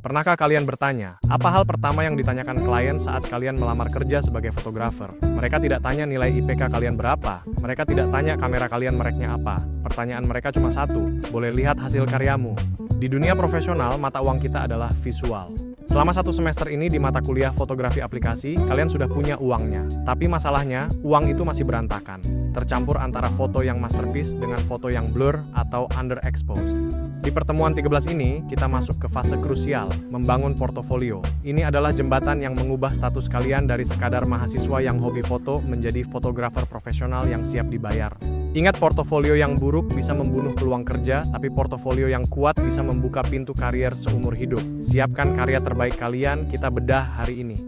Pernahkah kalian bertanya, apa hal pertama yang ditanyakan klien saat kalian melamar kerja sebagai fotografer? Mereka tidak tanya nilai IPK kalian berapa, mereka tidak tanya kamera kalian mereknya apa. Pertanyaan mereka cuma satu, boleh lihat hasil karyamu. Di dunia profesional, mata uang kita adalah visual. Selama 1 semester ini di mata kuliah fotografi aplikasi, kalian sudah punya uangnya. Tapi masalahnya, uang itu masih berantakan. Tercampur antara foto yang masterpiece dengan foto yang blur atau underexposed. Di pertemuan 13 ini, kita masuk ke fase krusial, membangun portofolio. Ini adalah jembatan yang mengubah status kalian dari sekadar mahasiswa yang hobi foto menjadi fotografer profesional yang siap dibayar. Ingat, portofolio yang buruk bisa membunuh peluang kerja, tapi portofolio yang kuat bisa membuka pintu karier seumur hidup. Siapkan karya terbaik kalian, kita bedah hari ini.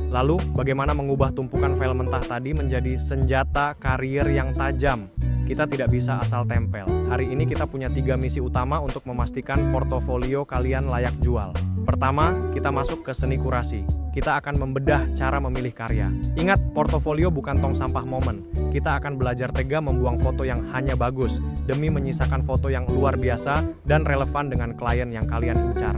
Lalu, bagaimana mengubah tumpukan file mentah tadi menjadi senjata karier yang tajam? Kita tidak bisa asal tempel. Hari ini kita punya 3 misi utama untuk memastikan portofolio kalian layak jual. Pertama, kita masuk ke seni kurasi. Kita akan membedah cara memilih karya. Ingat, portofolio bukan tong sampah momen. Kita akan belajar tega membuang foto yang hanya bagus, demi menyisakan foto yang luar biasa dan relevan dengan klien yang kalian incar.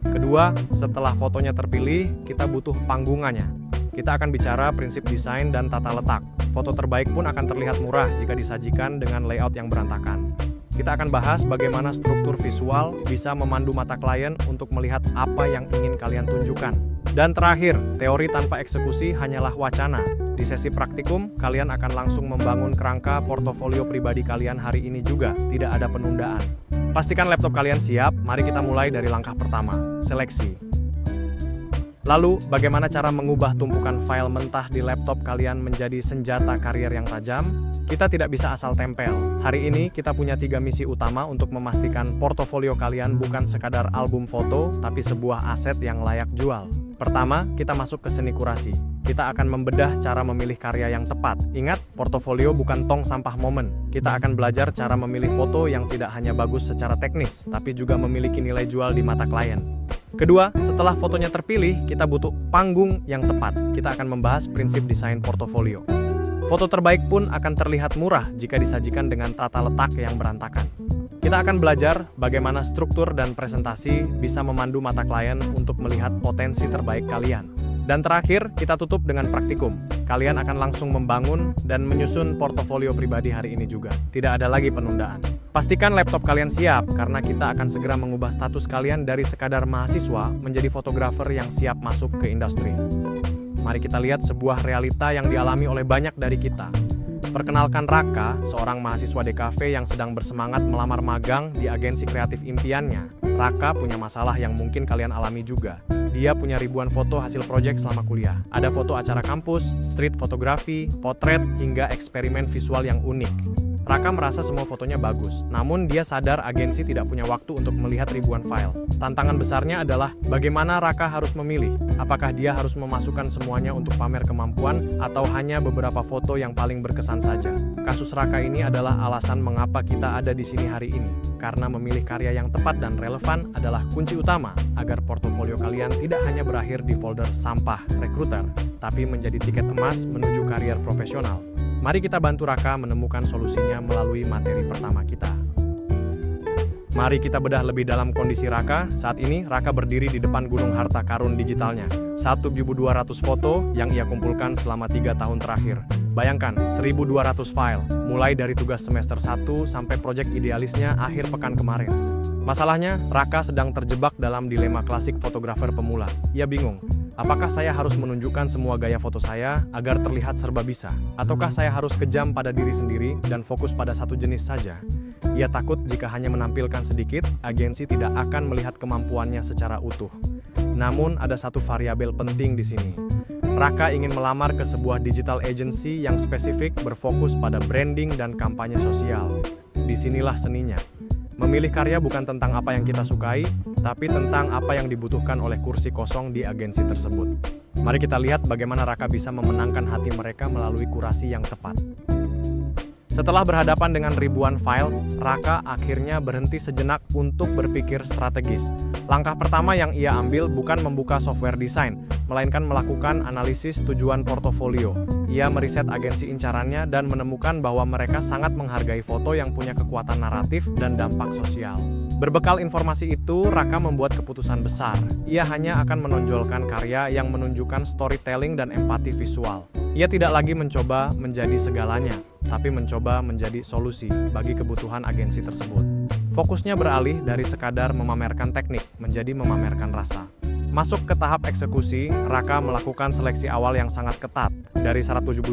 Kedua, setelah fotonya terpilih, kita butuh panggungannya. Kita akan bicara prinsip desain dan tata letak. Foto terbaik pun akan terlihat murah jika disajikan dengan layout yang berantakan. Kita akan bahas bagaimana struktur visual bisa memandu mata klien untuk melihat apa yang ingin kalian tunjukkan. Dan terakhir, teori tanpa eksekusi hanyalah wacana. Di sesi praktikum, kalian akan langsung membangun kerangka portofolio pribadi kalian hari ini juga, tidak ada penundaan. Pastikan laptop kalian siap, mari kita mulai dari langkah pertama, seleksi. Lalu, bagaimana cara mengubah tumpukan file mentah di laptop kalian menjadi senjata karier yang tajam? Kita tidak bisa asal tempel. Hari ini, kita punya 3 misi utama untuk memastikan portofolio kalian bukan sekadar album foto, tapi sebuah aset yang layak jual. Pertama, kita masuk ke seni kurasi. Kita akan membedah cara memilih karya yang tepat. Ingat, portofolio bukan tong sampah momen. Kita akan belajar cara memilih foto yang tidak hanya bagus secara teknis, tapi juga memiliki nilai jual di mata klien. Kedua, setelah fotonya terpilih, kita butuh panggung yang tepat. Kita akan membahas prinsip desain portofolio. Foto terbaik pun akan terlihat murah jika disajikan dengan tata letak yang berantakan. Kita akan belajar bagaimana struktur dan presentasi bisa memandu mata klien untuk melihat potensi terbaik kalian. Dan terakhir, kita tutup dengan praktikum. Kalian akan langsung membangun dan menyusun portofolio pribadi hari ini juga. Tidak ada lagi penundaan. Pastikan laptop kalian siap, karena kita akan segera mengubah status kalian dari sekadar mahasiswa menjadi fotografer yang siap masuk ke industri. Mari kita lihat sebuah realita yang dialami oleh banyak dari kita. Perkenalkan Raka, seorang mahasiswa DKV yang sedang bersemangat melamar magang di agensi kreatif impiannya. Raka punya masalah yang mungkin kalian alami juga. Dia punya ribuan foto hasil proyek selama kuliah. Ada foto acara kampus, street fotografi, potret, hingga eksperimen visual yang unik. Raka merasa semua fotonya bagus, namun dia sadar agensi tidak punya waktu untuk melihat ribuan file. Tantangan besarnya adalah bagaimana Raka harus memilih. Apakah dia harus memasukkan semuanya untuk pamer kemampuan atau hanya beberapa foto yang paling berkesan saja? Kasus Raka ini adalah alasan mengapa kita ada di sini hari ini. Karena memilih karya yang tepat dan relevan adalah kunci utama agar portofolio kalian tidak hanya berakhir di folder sampah rekruter, tapi menjadi tiket emas menuju karier profesional. Mari kita bantu Raka menemukan solusinya melalui materi pertama kita. Mari kita bedah lebih dalam kondisi Raka. Saat ini, Raka berdiri di depan gunung harta karun digitalnya. 1.200 foto yang ia kumpulkan selama 3 tahun terakhir. Bayangkan, 1.200 file, mulai dari tugas semester 1 sampai proyek idealisnya akhir pekan kemarin. Masalahnya, Raka sedang terjebak dalam dilema klasik fotografer pemula. Ia bingung. Apakah saya harus menunjukkan semua gaya foto saya agar terlihat serba bisa? Ataukah saya harus kejam pada diri sendiri dan fokus pada satu jenis saja? Ia takut jika hanya menampilkan sedikit, agensi tidak akan melihat kemampuannya secara utuh. Namun ada satu variabel penting di sini. Raka ingin melamar ke sebuah digital agency yang spesifik berfokus pada branding dan kampanye sosial. Disinilah seninya. Memilih karya bukan tentang apa yang kita sukai, tapi tentang apa yang dibutuhkan oleh kursi kosong di agensi tersebut. Mari kita lihat bagaimana Raka bisa memenangkan hati mereka melalui kurasi yang tepat. Setelah berhadapan dengan ribuan file, Raka akhirnya berhenti sejenak untuk berpikir strategis. Langkah pertama yang ia ambil bukan membuka software desain, melainkan melakukan analisis tujuan portofolio. Ia meriset agensi incarannya dan menemukan bahwa mereka sangat menghargai foto yang punya kekuatan naratif dan dampak sosial. Berbekal informasi itu, Raka membuat keputusan besar. Ia hanya akan menonjolkan karya yang menunjukkan storytelling dan empati visual. Ia tidak lagi mencoba menjadi segalanya, tapi mencoba menjadi solusi bagi kebutuhan agensi tersebut. Fokusnya beralih dari sekadar memamerkan teknik menjadi memamerkan rasa. Masuk ke tahap eksekusi, Raka melakukan seleksi awal yang sangat ketat. Dari 1.200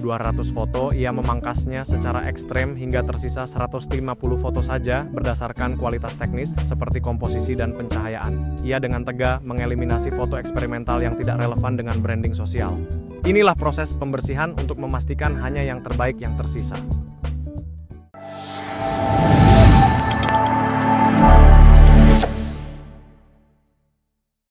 foto, ia memangkasnya secara ekstrem hingga tersisa 150 foto saja berdasarkan kualitas teknis seperti komposisi dan pencahayaan. Ia dengan tegak mengeliminasi foto eksperimental yang tidak relevan dengan branding sosial. Inilah proses pembersihan untuk memastikan hanya yang terbaik yang tersisa.